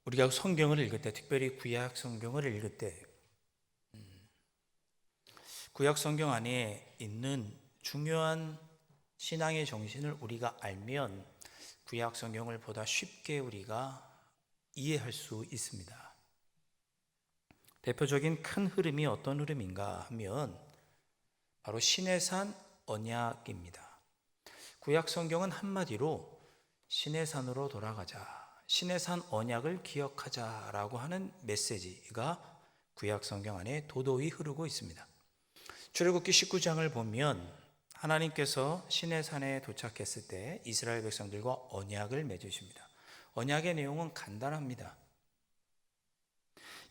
우리가 성경을 읽을 때, 특별히 구약 성경을 읽을 때 구약 성경 안에 있는 중요한 신앙의 정신을 우리가 알면 구약 성경을 보다 쉽게 우리가 이해할 수 있습니다. 대표적인 큰 흐름이 어떤 흐름인가 하면 바로 시내산 언약입니다. 구약 성경은 한마디로 시내산으로 돌아가자, 시내산 언약을 기억하자라고 하는 메시지가 구약 성경 안에 도도히 흐르고 있습니다. 출애굽기 19장을 보면 하나님께서 시내산에 도착했을 때 이스라엘 백성들과 언약을 맺으십니다. 언약의 내용은 간단합니다.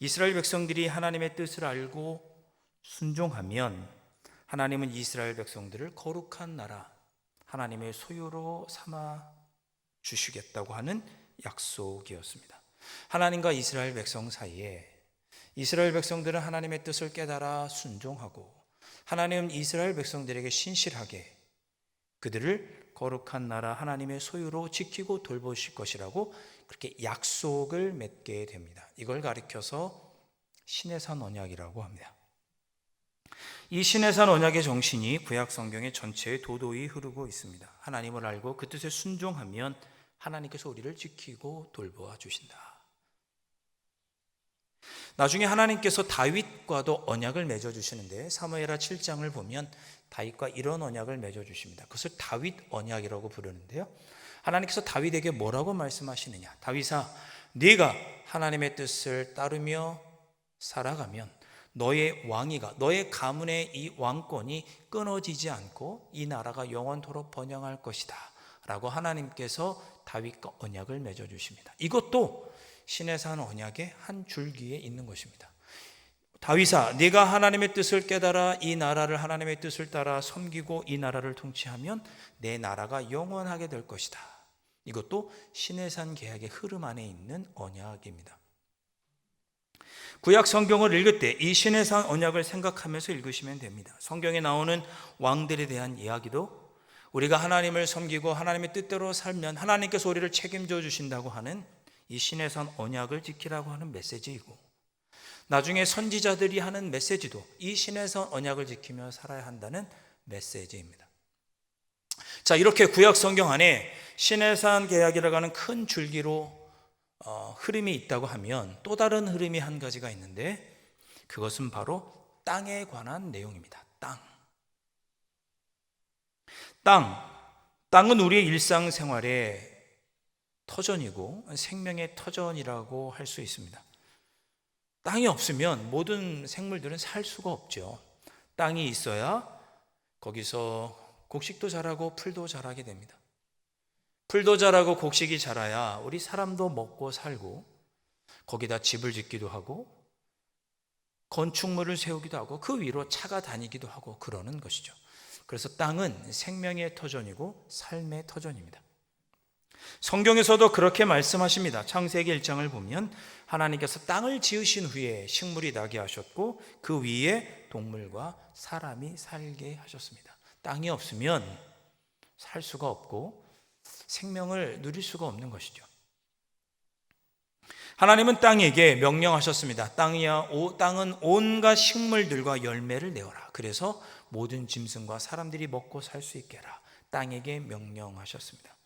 이스라엘 백성들이 하나님의 뜻을 알고 순종하면 하나님은 이스라엘 백성들을 거룩한 나라, 하나님의 소유로 삼아 주시겠다고 하는 약속이었습니다. 하나님과 이스라엘 백성 사이에 이스라엘 백성들은 하나님의 뜻을 깨달아 순종하고 하나님은 이스라엘 백성들에게 신실하게 그들을 거룩한 나라 하나님의 소유로 지키고 돌보실 것이라고 그렇게 약속을 맺게 됩니다. 이걸 가리켜서 시내산 언약이라고 합니다. 이 시내산 언약의 정신이 구약 성경의 전체에 도도히 흐르고 있습니다. 하나님을 알고 그 뜻에 순종하면 하나님께서 우리를 지키고 돌보아 주신다. 나중에 하나님께서 다윗과도 언약을 맺어주시는데 사무엘하 7장을 보면 다윗과 이런 언약을 맺어주십니다. 그것을 다윗 언약이라고 부르는데요, 하나님께서 다윗에게 뭐라고 말씀하시느냐, 다윗아, 네가 하나님의 뜻을 따르며 살아가면 너의 왕위가, 너의 가문의 이 왕권이 끊어지지 않고 이 나라가 영원토록 번영할 것이다 라고 하나님께서 다윗과 언약을 맺어주십니다. 이것도 시내산 언약의 한 줄기에 있는 것입니다. 다윗아, 네가 하나님의 뜻을 깨달아 이 나라를 하나님의 뜻을 따라 섬기고 이 나라를 통치하면 내 나라가 영원하게 될 것이다. 이것도 시내산 계약의 흐름 안에 있는 언약입니다. 구약 성경을 읽을 때 이 시내산 언약을 생각하면서 읽으시면 됩니다. 성경에 나오는 왕들에 대한 이야기도 우리가 하나님을 섬기고 하나님의 뜻대로 살면 하나님께서 우리를 책임져 주신다고 하는 이 시내산 언약을 지키라고 하는 메시지이고, 나중에 선지자들이 하는 메시지도 이 시내산 언약을 지키며 살아야 한다는 메시지입니다. 자, 이렇게 구약 성경 안에 시내산 계약이라고 하는 큰 줄기로 흐름이 있다고 하면 또 다른 흐름이 한 가지가 있는데 그것은 바로 땅에 관한 내용입니다. 땅은 우리의 일상생활의 터전이고 생명의 터전이라고 할 수 있습니다. 땅이 없으면 모든 생물들은 살 수가 없죠. 땅이 있어야 거기서 곡식도 자라고 풀도 자라게 됩니다. 풀도 자라고 곡식이 자라야 우리 사람도 먹고 살고 거기다 집을 짓기도 하고 건축물을 세우기도 하고 그 위로 차가 다니기도 하고 그러는 것이죠. 그래서 땅은 생명의 터전이고 삶의 터전입니다. 성경에서도 그렇게 말씀하십니다. 창세기 1장을 보면 하나님께서 땅을 지으신 후에 식물이 나게 하셨고 그 위에 동물과 사람이 살게 하셨습니다. 땅이 없으면 살 수가 없고 생명을 누릴 수가 없는 것이죠. 하나님은 땅에게 명령하셨습니다. 땅은 온갖 식물들과 열매를 내어라. 그래서 모든 짐승과 사람들이 먹고 살 수 있게 해라. 땅에게 명령하셨습니다.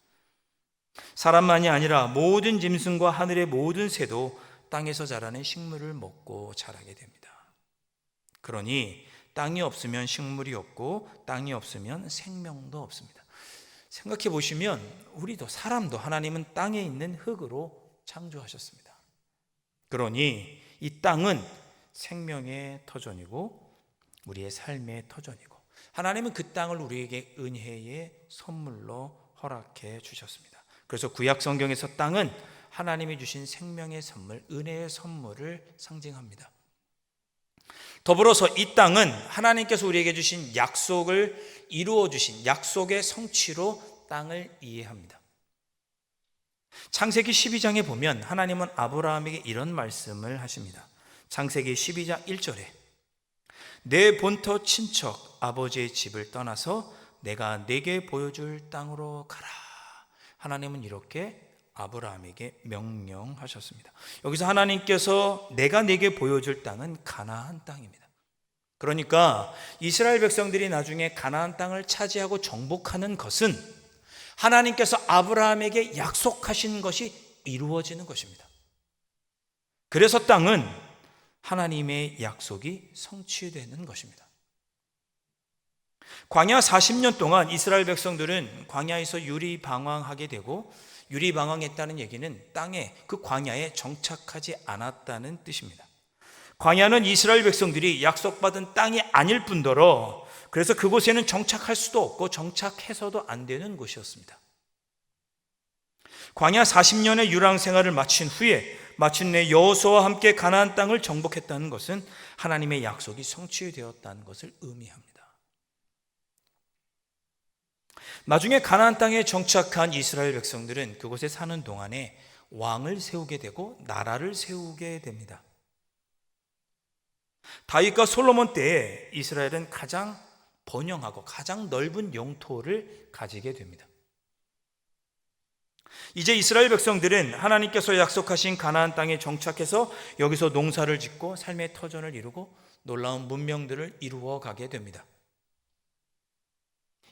사람만이 아니라 모든 짐승과 하늘의 모든 새도 땅에서 자라는 식물을 먹고 자라게 됩니다. 그러니 땅이 없으면 식물이 없고 땅이 없으면 생명도 없습니다. 생각해 보시면 우리도 사람도 하나님은 땅에 있는 흙으로 창조하셨습니다. 그러니 이 땅은 생명의 터전이고 우리의 삶의 터전이고 하나님은 그 땅을 우리에게 은혜의 선물로 허락해 주셨습니다. 그래서 구약 성경에서 땅은 하나님이 주신 생명의 선물, 은혜의 선물을 상징합니다. 더불어서 이 땅은 하나님께서 우리에게 주신 약속을 이루어 주신 약속의 성취로 땅을 이해합니다. 창세기 12장에 보면 하나님은 아브라함에게 이런 말씀을 하십니다. 창세기 12장 1절에 내 본토 친척 아버지의 집을 떠나서 내가 네게 보여줄 땅으로 가라. 하나님은 이렇게 아브라함에게 명령하셨습니다. 여기서 하나님께서 내가 네게 보여줄 땅은 가나안 땅입니다. 그러니까 이스라엘 백성들이 나중에 가나안 땅을 차지하고 정복하는 것은 하나님께서 아브라함에게 약속하신 것이 이루어지는 것입니다. 그래서 땅은 하나님의 약속이 성취되는 것입니다. 광야 40년 동안 이스라엘 백성들은 광야에서 유리방황하게 되고, 유리방황했다는 얘기는 땅에, 그 광야에 정착하지 않았다는 뜻입니다. 광야는 이스라엘 백성들이 약속받은 땅이 아닐 뿐더러 그래서 그곳에는 정착할 수도 없고 정착해서도 안 되는 곳이었습니다. 광야 40년의 유랑 생활을 마친 후에 마침내 여호수아와 함께 가나안 땅을 정복했다는 것은 하나님의 약속이 성취되었다는 것을 의미합니다. 나중에 가나안 땅에 정착한 이스라엘 백성들은 그곳에 사는 동안에 왕을 세우게 되고 나라를 세우게 됩니다. 다윗과 솔로몬 때에 이스라엘은 가장 번영하고 가장 넓은 영토를 가지게 됩니다. 이제 이스라엘 백성들은 하나님께서 약속하신 가나안 땅에 정착해서 여기서 농사를 짓고 삶의 터전을 이루고 놀라운 문명들을 이루어 가게 됩니다.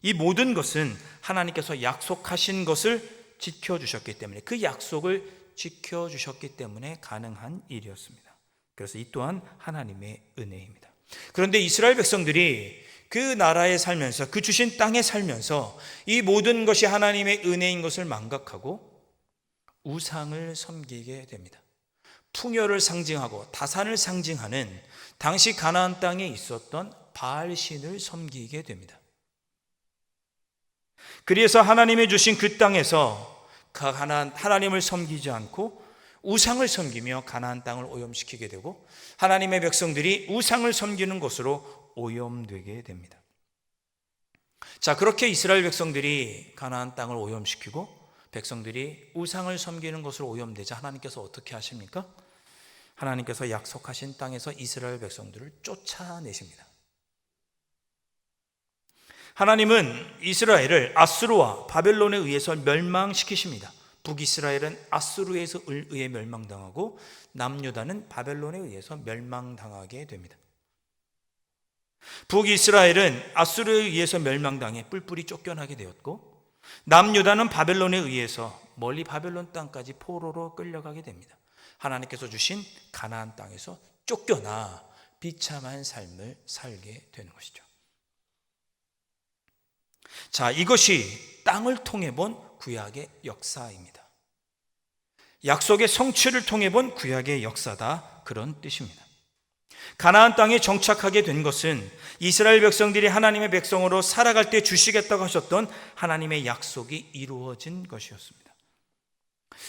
이 모든 것은 하나님께서 약속하신 것을 지켜주셨기 때문에, 그 약속을 지켜주셨기 때문에 가능한 일이었습니다. 그래서 이 또한 하나님의 은혜입니다. 그런데 이스라엘 백성들이 그 나라에 살면서, 그 주신 땅에 살면서 이 모든 것이 하나님의 은혜인 것을 망각하고 우상을 섬기게 됩니다. 풍요를 상징하고 다산을 상징하는 당시 가나안 땅에 있었던 바알신을 섬기게 됩니다. 그래서 하나님이 주신 그 땅에서 하나님을 섬기지 않고 우상을 섬기며 가나안 땅을 오염시키게 되고, 하나님의 백성들이 우상을 섬기는 것으로 오염되게 됩니다. 자, 그렇게 이스라엘 백성들이 가나안 땅을 오염시키고 백성들이 우상을 섬기는 것으로 오염되자 하나님께서 어떻게 하십니까? 하나님께서 약속하신 땅에서 이스라엘 백성들을 쫓아내십니다. 하나님은 이스라엘을 아수르와 바벨론에 의해서 멸망시키십니다. 북이스라엘은 아수르에 의해 멸망당하고 남유다는 바벨론에 의해서 멸망당하게 됩니다. 북이스라엘은 아수르에 의해서 멸망당해 뿔뿔이 쫓겨나게 되었고, 남유다는 바벨론에 의해서 멀리 바벨론 땅까지 포로로 끌려가게 됩니다. 하나님께서 주신 가나안 땅에서 쫓겨나 비참한 삶을 살게 되는 것이죠. 자, 이것이 땅을 통해 본 구약의 역사입니다. 약속의 성취를 통해 본 구약의 역사다, 그런 뜻입니다. 가나안 땅에 정착하게 된 것은 이스라엘 백성들이 하나님의 백성으로 살아갈 때 주시겠다고 하셨던 하나님의 약속이 이루어진 것이었습니다.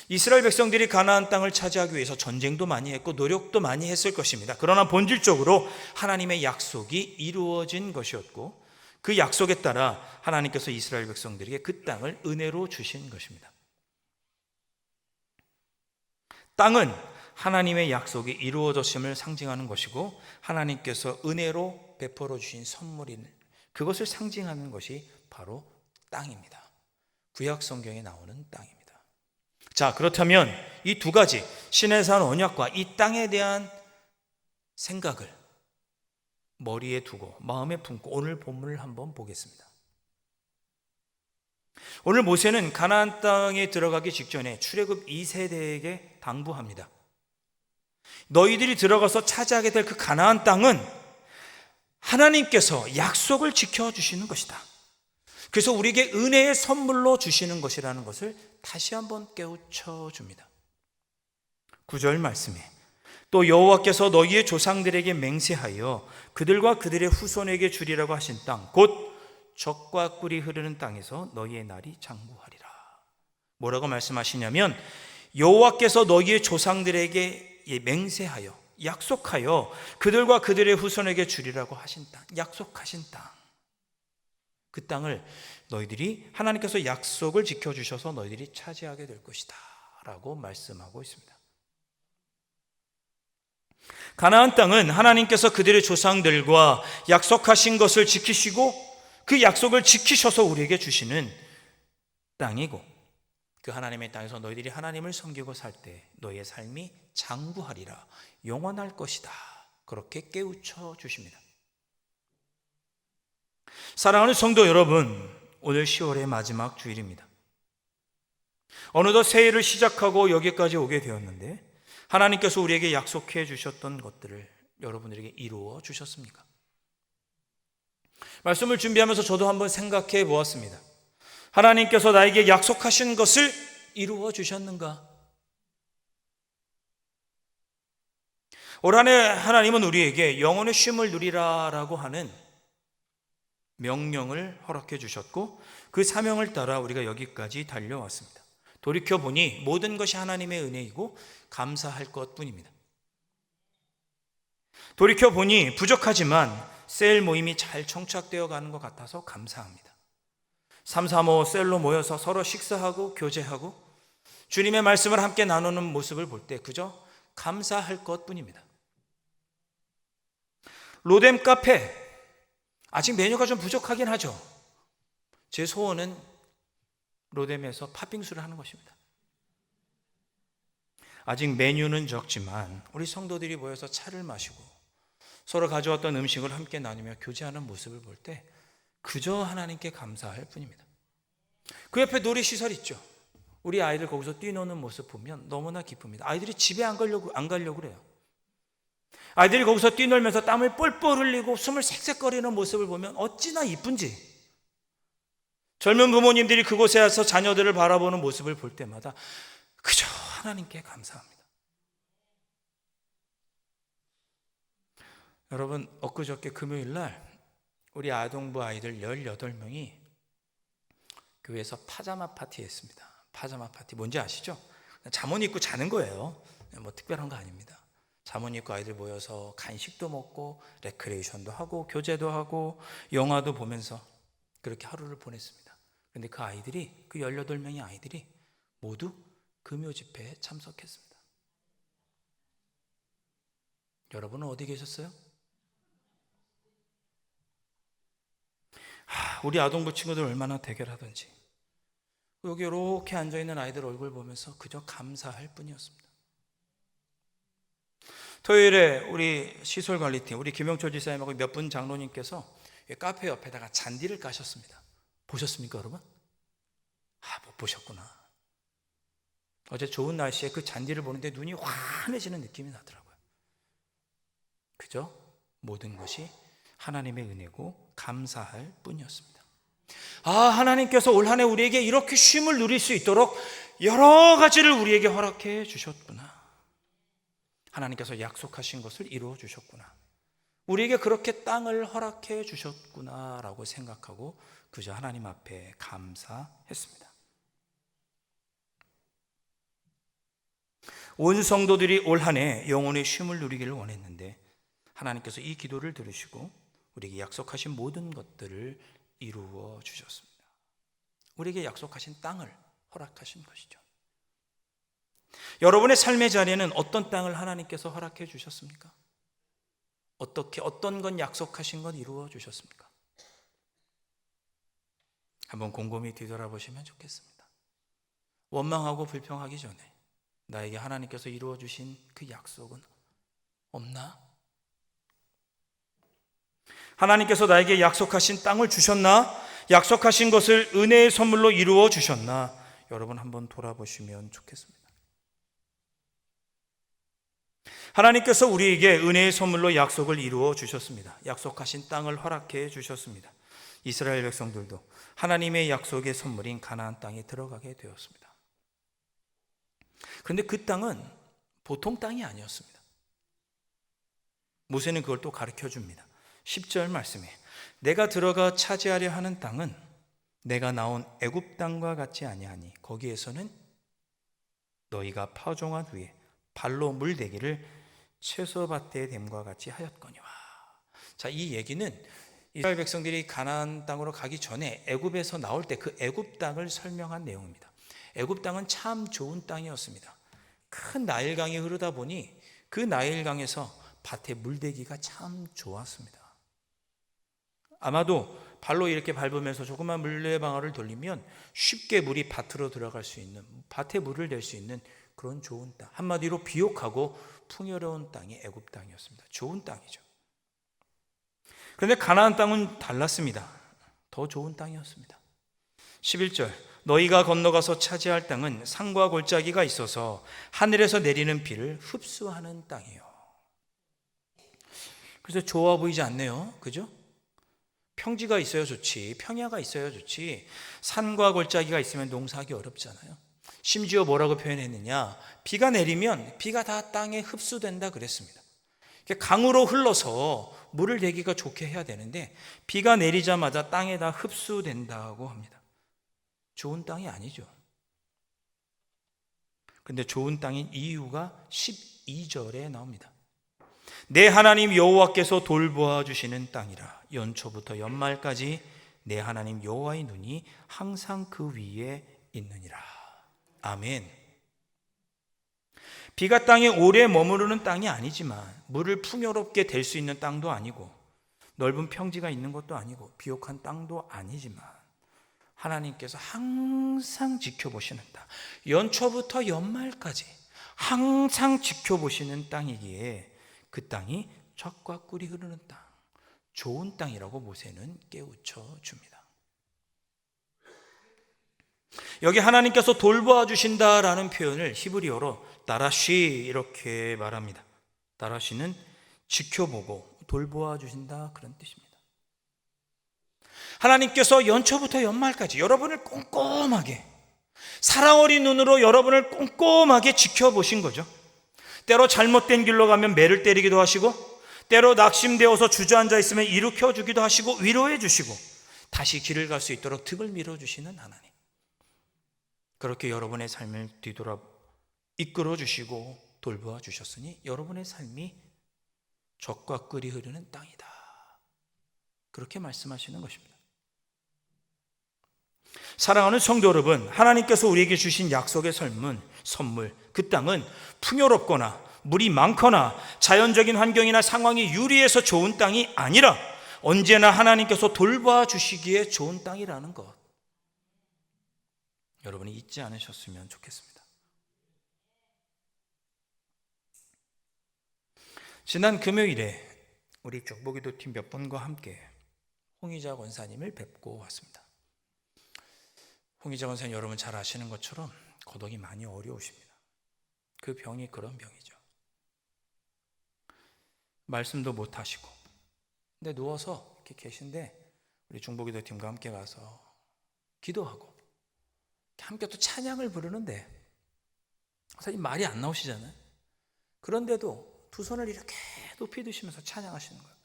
이스라엘 백성들이 가나안 땅을 차지하기 위해서 전쟁도 많이 했고 노력도 많이 했을 것입니다. 그러나 본질적으로 하나님의 약속이 이루어진 것이었고, 그 약속에 따라 하나님께서 이스라엘 백성들에게 그 땅을 은혜로 주신 것입니다. 땅은 하나님의 약속이 이루어졌음을 상징하는 것이고, 하나님께서 은혜로 베풀어 주신 선물인 그것을 상징하는 것이 바로 땅입니다. 구약 성경에 나오는 땅입니다. 자, 그렇다면 이 두 가지, 신의 산 언약과 이 땅에 대한 생각을 머리에 두고 마음에 품고 오늘 본문을 한번 보겠습니다. 오늘 모세는 가나안 땅에 들어가기 직전에 출애굽 2세대에게 당부합니다. 너희들이 들어가서 차지하게 될 그 가나안 땅은 하나님께서 약속을 지켜주시는 것이다. 그래서 우리에게 은혜의 선물로 주시는 것이라는 것을 다시 한번 깨우쳐 줍니다. 9절 말씀에 또 여호와께서 너희의 조상들에게 맹세하여 그들과 그들의 후손에게 주리라고 하신 땅, 곧 젖과 꿀이 흐르는 땅에서 너희의 날이 장구하리라. 뭐라고 말씀하시냐면, 여호와께서 너희의 조상들에게 맹세하여, 약속하여 그들과 그들의 후손에게 주리라고 하신 땅, 약속하신 땅, 그 땅을 너희들이, 하나님께서 약속을 지켜주셔서 너희들이 차지하게 될 것이다 라고 말씀하고 있습니다. 가나안 땅은 하나님께서 그들의 조상들과 약속하신 것을 지키시고 그 약속을 지키셔서 우리에게 주시는 땅이고, 그 하나님의 땅에서 너희들이 하나님을 섬기고 살 때 너희의 삶이 장구하리라, 영원할 것이다. 그렇게 깨우쳐 주십니다. 사랑하는 성도 여러분, 오늘 10월의 마지막 주일입니다. 어느덧 새해를 시작하고 여기까지 오게 되었는데 하나님께서 우리에게 약속해 주셨던 것들을 여러분들에게 이루어 주셨습니까? 말씀을 준비하면서 저도 한번 생각해 보았습니다. 하나님께서 나에게 약속하신 것을 이루어 주셨는가? 올 한 해 하나님은 우리에게 영혼의 쉼을 누리라라고 하는 명령을 허락해 주셨고 그 사명을 따라 우리가 여기까지 달려왔습니다. 돌이켜보니 모든 것이 하나님의 은혜이고 감사할 것뿐입니다. 돌이켜보니 부족하지만 셀 모임이 잘 정착되어 가는 것 같아서 감사합니다. 3, 3, 5 셀로 모여서 서로 식사하고 교제하고 주님의 말씀을 함께 나누는 모습을 볼 때 그저 감사할 것뿐입니다. 로뎀 카페, 아직 메뉴가 좀 부족하긴 하죠. 제 소원은 로뎀에서 팥빙수를 하는 것입니다. 아직 메뉴는 적지만 우리 성도들이 모여서 차를 마시고 서로 가져왔던 음식을 함께 나누며 교제하는 모습을 볼 때 그저 하나님께 감사할 뿐입니다. 그 옆에 놀이시설 있죠. 우리 아이들 거기서 뛰노는 모습 보면 너무나 기쁩니다. 아이들이 집에 안 가려고 그래요. 아이들이 거기서 뛰놀면서 땀을 뻘뻘 흘리고 숨을 색색거리는 모습을 보면 어찌나 이쁜지, 젊은 부모님들이 그곳에 와서 자녀들을 바라보는 모습을 볼 때마다 그저 하나님께 감사합니다. 여러분, 엊그저께 금요일날 우리 아동부 아이들 18명이 교회에서 파자마 파티 했습니다. 파자마 파티 뭔지 아시죠? 잠옷 입고 자는 거예요. 뭐 특별한 거 아닙니다. 잠옷 입고 아이들 모여서 간식도 먹고 레크레이션도 하고 교제도 하고 영화도 보면서 그렇게 하루를 보냈습니다. 그런데 그 아이들이, 그 18명의 아이들이 모두 금요 집회에 참석했습니다. 여러분은 어디 계셨어요? 우리 아동부 친구들 얼마나 대결하던지 여기 이렇게 앉아있는 아이들 얼굴 보면서 그저 감사할 뿐이었습니다. 토요일에 우리 시설관리팀, 우리 김영철 지사님하고 몇 분 장로님께서 카페 옆에다가 잔디를 까셨습니다. 보셨습니까, 여러분? 못 보셨구나. 어제 좋은 날씨에 그 잔디를 보는데 눈이 환해지는 느낌이 나더라고요. 그저 모든 것이 하나님의 은혜고 감사할 뿐이었습니다. 하나님께서 올 한 해 우리에게 이렇게 쉼을 누릴 수 있도록 여러 가지를 우리에게 허락해 주셨구나. 하나님께서 약속하신 것을 이루어 주셨구나. 우리에게 그렇게 땅을 허락해 주셨구나 라고 생각하고 그저 하나님 앞에 감사했습니다. 온 성도들이 올 한 해 영혼의 쉼을 누리기를 원했는데 하나님께서 이 기도를 들으시고 우리에게 약속하신 모든 것들을 이루어 주셨습니다. 우리에게 약속하신 땅을 허락하신 것이죠. 여러분의 삶의 자리에는 어떤 땅을 하나님께서 허락해 주셨습니까? 어떤 건 약속하신 건 이루어 주셨습니까? 한번 곰곰이 뒤돌아보시면 좋겠습니다. 원망하고 불평하기 전에 나에게 하나님께서 이루어 주신 그 약속은 없나? 하나님께서 나에게 약속하신 땅을 주셨나? 약속하신 것을 은혜의 선물로 이루어 주셨나? 여러분 한번 돌아보시면 좋겠습니다. 하나님께서 우리에게 은혜의 선물로 약속을 이루어 주셨습니다. 약속하신 땅을 허락해 주셨습니다. 이스라엘 백성들도 하나님의 약속의 선물인 가나안 땅에 들어가게 되었습니다. 그런데 그 땅은 보통 땅이 아니었습니다. 모세는 그걸 또 가르쳐 줍니다. 10절 말씀에 내가 들어가 차지하려 하는 땅은 내가 나온 애굽 땅과 같지 아니하니 거기에서는 너희가 파종한 후에 발로 물대기를 채소밭에 됨과 같이 하였거니와. 자, 이 얘기는 이스라엘 백성들이 가나안 땅으로 가기 전에 애굽에서 나올 때 그 애굽 땅을 설명한 내용입니다. 애굽 땅은 참 좋은 땅이었습니다. 큰 나일강이 흐르다 보니 그 나일강에서 밭에 물대기가 참 좋았습니다. 아마도 발로 이렇게 밟으면서 조그만 물레방아를 돌리면 쉽게 물이 밭으로 들어갈 수 있는, 밭에 물을 댈 수 있는 그런 좋은 땅. 한마디로 비옥하고 풍요로운 땅이 애굽 땅이었습니다. 좋은 땅이죠. 그런데 가나안 땅은 달랐습니다. 더 좋은 땅이었습니다. 11절, 너희가 건너가서 차지할 땅은 산과 골짜기가 있어서 하늘에서 내리는 비를 흡수하는 땅이에요. 그래서 좋아 보이지 않네요. 그죠? 평지가 있어야 좋지, 평야가 있어야 좋지, 산과 골짜기가 있으면 농사하기 어렵잖아요. 심지어 뭐라고 표현했느냐, 비가 내리면 비가 다 땅에 흡수된다 그랬습니다. 강으로 흘러서 물을 대기가 좋게 해야 되는데 비가 내리자마자 땅에 다 흡수된다고 합니다. 좋은 땅이 아니죠. 근데 좋은 땅인 이유가 12절에 나옵니다. 내 하나님 여호와께서 돌보아 주시는 땅이라. 연초부터 연말까지 내 하나님 여호와의 눈이 항상 그 위에 있느니라. 아멘. 비가 땅에 오래 머무르는 땅이 아니지만 물을 풍요롭게 댈 수 있는 땅도 아니고 넓은 평지가 있는 것도 아니고 비옥한 땅도 아니지만 하나님께서 항상 지켜보시는 땅, 연초부터 연말까지 항상 지켜보시는 땅이기에 그 땅이 젖과 꿀이 흐르는 땅, 좋은 땅이라고 모세는 깨우쳐 줍니다. 여기 하나님께서 돌보아 주신다라는 표현을 히브리어로 다라시 이렇게 말합니다. 다라시는 지켜보고 돌보아 주신다, 그런 뜻입니다. 하나님께서 연초부터 연말까지 여러분을 꼼꼼하게, 사랑 어린 눈으로 여러분을 꼼꼼하게 지켜보신 거죠. 때로 잘못된 길로 가면 매를 때리기도 하시고, 때로 낙심되어서 주저앉아 있으면 일으켜 주기도 하시고, 위로해 주시고, 다시 길을 갈 수 있도록 등을 밀어주시는 하나님. 그렇게 여러분의 삶을 뒤돌아 이끌어 주시고 돌보아 주셨으니 여러분의 삶이 젖과 꿀이 흐르는 땅이다, 그렇게 말씀하시는 것입니다. 사랑하는 성도 여러분, 하나님께서 우리에게 주신 약속의 선물, 그 땅은 풍요롭거나 물이 많거나 자연적인 환경이나 상황이 유리해서 좋은 땅이 아니라 언제나 하나님께서 돌봐 주시기에 좋은 땅이라는 것, 여러분이 잊지 않으셨으면 좋겠습니다. 지난 금요일에 우리 중보기도팀 몇 분과 함께 홍의자 권사님을 뵙고 왔습니다. 홍의자 권사님, 여러분 잘 아시는 것처럼 거동이 많이 어려우십니다. 그 병이 그런 병이죠. 말씀도 못 하시고, 근데 누워서 이렇게 계신데 우리 중보기도팀과 함께 가서 기도하고 함께 또 찬양을 부르는데 사실 말이 안 나오시잖아요. 그런데도 두 손을 이렇게 높이 드시면서 찬양하시는 거예요.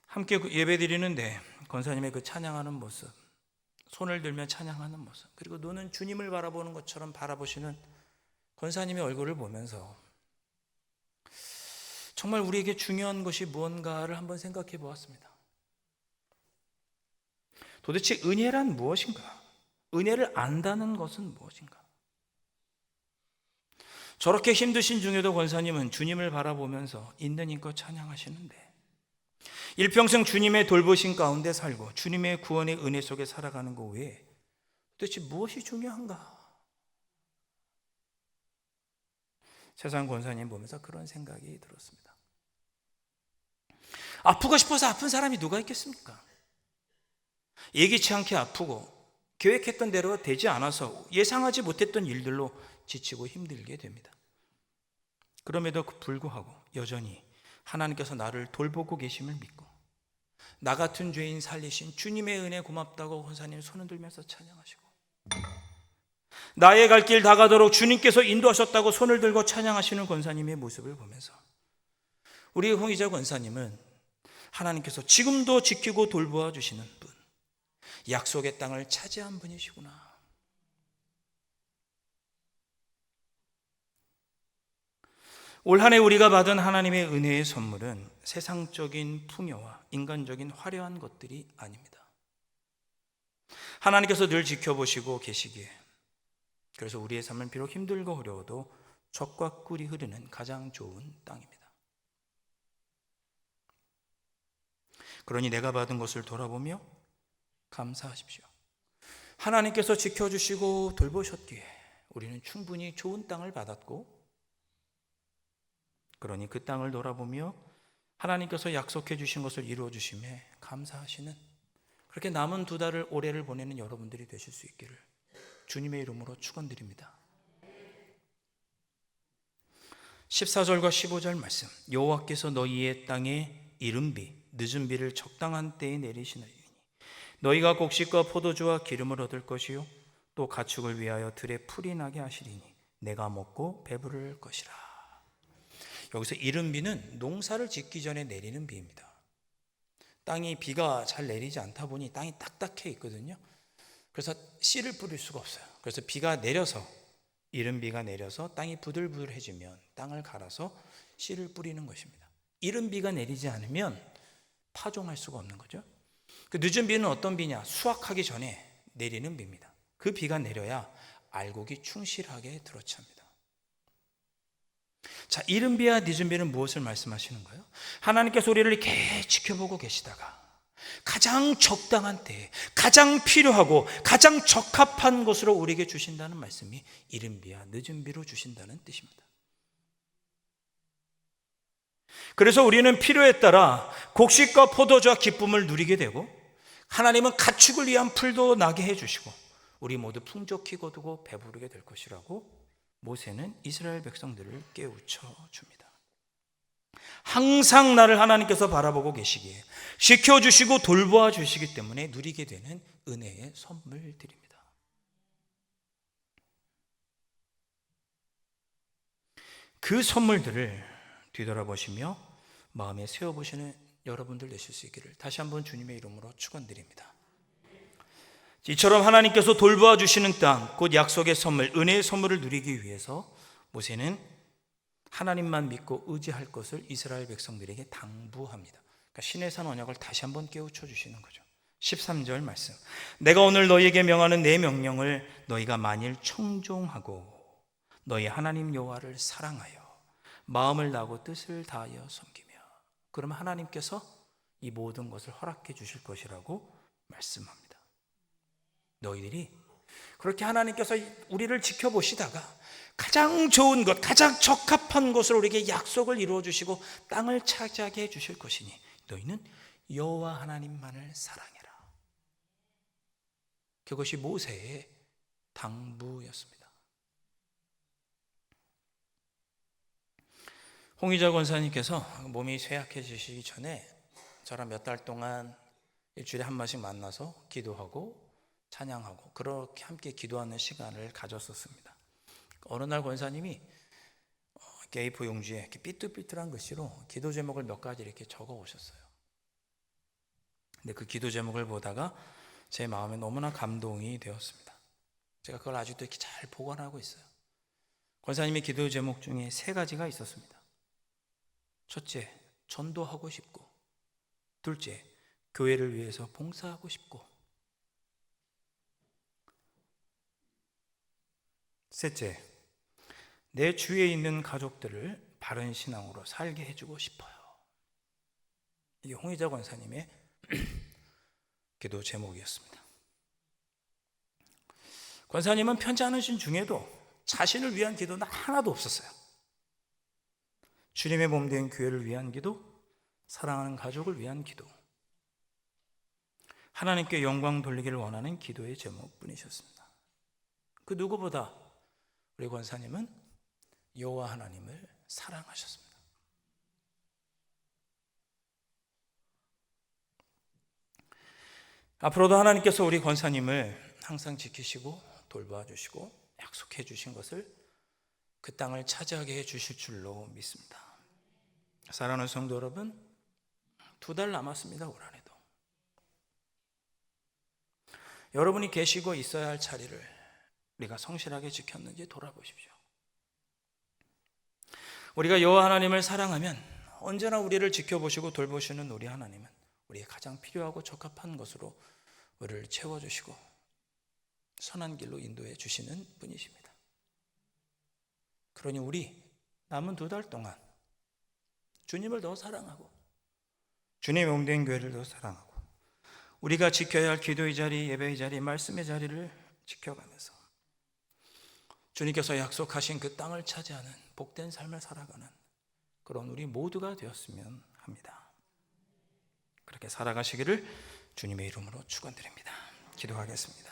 함께 예배 드리는데 권사님의 그 찬양하는 모습, 손을 들며 찬양하는 모습, 그리고 눈은 주님을 바라보는 것처럼 바라보시는 권사님의 얼굴을 보면서 정말 우리에게 중요한 것이 무언가를 한번 생각해 보았습니다. 도대체 은혜란 무엇인가? 은혜를 안다는 것은 무엇인가? 저렇게 힘드신 중에도 권사님은 주님을 바라보면서 있는 힘껏 찬양하시는데, 일평생 주님의 돌보심 가운데 살고 주님의 구원의 은혜 속에 살아가는 것 외에 도대체 무엇이 중요한가? 세상 권사님 보면서 그런 생각이 들었습니다. 아프고 싶어서 아픈 사람이 누가 있겠습니까? 예기치 않게 아프고 계획했던 대로 되지 않아서 예상하지 못했던 일들로 지치고 힘들게 됩니다. 그럼에도 불구하고 여전히 하나님께서 나를 돌보고 계심을 믿고 나 같은 죄인 살리신 주님의 은혜 고맙다고 권사님 손을 들면서 찬양하시고, 나의 갈 길 다가도록 주님께서 인도하셨다고 손을 들고 찬양하시는 권사님의 모습을 보면서 우리 홍의자 권사님은 하나님께서 지금도 지키고 돌보아 주시는 분, 약속의 땅을 차지한 분이시구나. 올 한 해 우리가 받은 하나님의 은혜의 선물은 세상적인 풍요와 인간적인 화려한 것들이 아닙니다. 하나님께서 늘 지켜보시고 계시기에, 그래서 우리의 삶은 비록 힘들고 어려워도 젖과 꿀이 흐르는 가장 좋은 땅입니다. 그러니 내가 받은 것을 돌아보며 감사하십시오. 하나님께서 지켜주시고 돌보셨기에 우리는 충분히 좋은 땅을 받았고, 그러니 그 땅을 돌아보며 하나님께서 약속해 주신 것을 이루어 주심에 감사하시는, 그렇게 남은 2달을 올해를 보내는 여러분들이 되실 수 있기를 주님의 이름으로 축원드립니다. 14절과 15절 말씀, 여호와께서 너희의 땅에 이른 비 늦은 비를 적당한 때에 내리시느니 너희가 곡식과 포도주와 기름을 얻을 것이요 또 가축을 위하여 들에 풀이 나게 하시리니 내가 먹고 배부를 것이라. 여기서 이른 비는 농사를 짓기 전에 내리는 비입니다. 땅이 비가 잘 내리지 않다 보니 땅이 딱딱해 있거든요. 그래서 씨를 뿌릴 수가 없어요. 그래서 비가 내려서, 이른 비가 내려서 땅이 부들부들해지면 땅을 갈아서 씨를 뿌리는 것입니다. 이른 비가 내리지 않으면 파종할 수가 없는 거죠. 그 늦은 비는 어떤 비냐? 수확하기 전에 내리는 비입니다. 그 비가 내려야 알곡이 충실하게 들어찹니다. 자, 이른 비와 늦은 비는 무엇을 말씀하시는 거예요? 하나님께서 우리를 이렇게 지켜보고 계시다가 가장 적당한 때에 가장 필요하고 가장 적합한 것으로 우리에게 주신다는 말씀이 이른 비와 늦은 비로 주신다는 뜻입니다. 그래서 우리는 필요에 따라 곡식과 포도주와 기쁨을 누리게 되고, 하나님은 가축을 위한 풀도 나게 해주시고 우리 모두 풍족히 거두고 배부르게 될 것이라고 모세는 이스라엘 백성들을 깨우쳐 줍니다. 항상 나를 하나님께서 바라보고 계시기에 지켜주시고 돌보아 주시기 때문에 누리게 되는 은혜의 선물들입니다. 그 선물들을 뒤돌아보시며 마음에 세워보시는 여러분들 되실 수 있기를 다시 한번 주님의 이름으로 축원드립니다. 이처럼 하나님께서 돌보아 주시는 땅, 곧 약속의 선물, 은혜의 선물을 누리기 위해서 모세는 하나님만 믿고 의지할 것을 이스라엘 백성들에게 당부합니다. 그러니까 시내산 언약을 다시 한번 깨우쳐 주시는 거죠. 13절 말씀, 내가 오늘 너희에게 명하는 내 명령을 너희가 만일 청종하고 너희 하나님 여호와를 사랑하여 마음을 다하고 뜻을 다하여 섬기며, 그러면 하나님께서 이 모든 것을 허락해 주실 것이라고 말씀합니다. 너희들이 그렇게 하나님께서 우리를 지켜보시다가 가장 좋은 것, 가장 적합한 것을 우리에게 약속을 이루어 주시고 땅을 차지하게 해 주실 것이니 너희는 여호와 하나님만을 사랑해라. 그것이 모세의 당부였습니다. 홍의자 권사님께서 몸이 쇠약해지시기 전에 저랑 몇 달 동안 일주일에 한 번씩 만나서 기도하고 찬양하고 그렇게 함께 기도하는 시간을 가졌었습니다. 어느 날 권사님이 A4 용지에 이렇게 삐뚤삐뚤한 글씨로 기도 제목을 몇 가지 이렇게 적어 오셨어요. 근데 그 기도 제목을 보다가 제 마음에 너무나 감동이 되었습니다. 제가 그걸 아직도 이렇게 잘 보관하고 있어요. 권사님의 기도 제목 중에 3가지가 있었습니다. 첫째, 전도하고 싶고, 둘째, 교회를 위해서 봉사하고 싶고, 셋째, 내 주위에 있는 가족들을 바른 신앙으로 살게 해주고 싶어요. 이게 홍의자 권사님의 기도 제목이었습니다. 권사님은 편찮으신 중에도 자신을 위한 기도는 하나도 없었어요. 주님의 몸 된 교회를 위한 기도, 사랑하는 가족을 위한 기도, 하나님께 영광 돌리기를 원하는 기도의 제목뿐이셨습니다. 그 누구보다 우리 권사님은 여호와 하나님을 사랑하셨습니다. 앞으로도 하나님께서 우리 권사님을 항상 지키시고 돌봐 주시고 약속해 주신 것을 그 땅을 차지하게 해 주실 줄로 믿습니다. 사랑하는 성도 여러분, 2달 남았습니다. 올 한해도 여러분이 계시고 있어야 할 자리를 우리가 성실하게 지켰는지 돌아보십시오. 우리가 여호와 하나님을 사랑하면 언제나 우리를 지켜보시고 돌보시는 우리 하나님은 우리의 가장 필요하고 적합한 것으로 우리를 채워주시고 선한 길로 인도해 주시는 분이십니다. 그러니 우리 남은 2달 동안 주님을 더 사랑하고 주님의 옹된 교회를 더 사랑하고 우리가 지켜야 할 기도의 자리, 예배의 자리, 말씀의 자리를 지켜가면서 주님께서 약속하신 그 땅을 차지하는 복된 삶을 살아가는 그런 우리 모두가 되었으면 합니다. 그렇게 살아가시기를 주님의 이름으로 축원드립니다. 기도하겠습니다.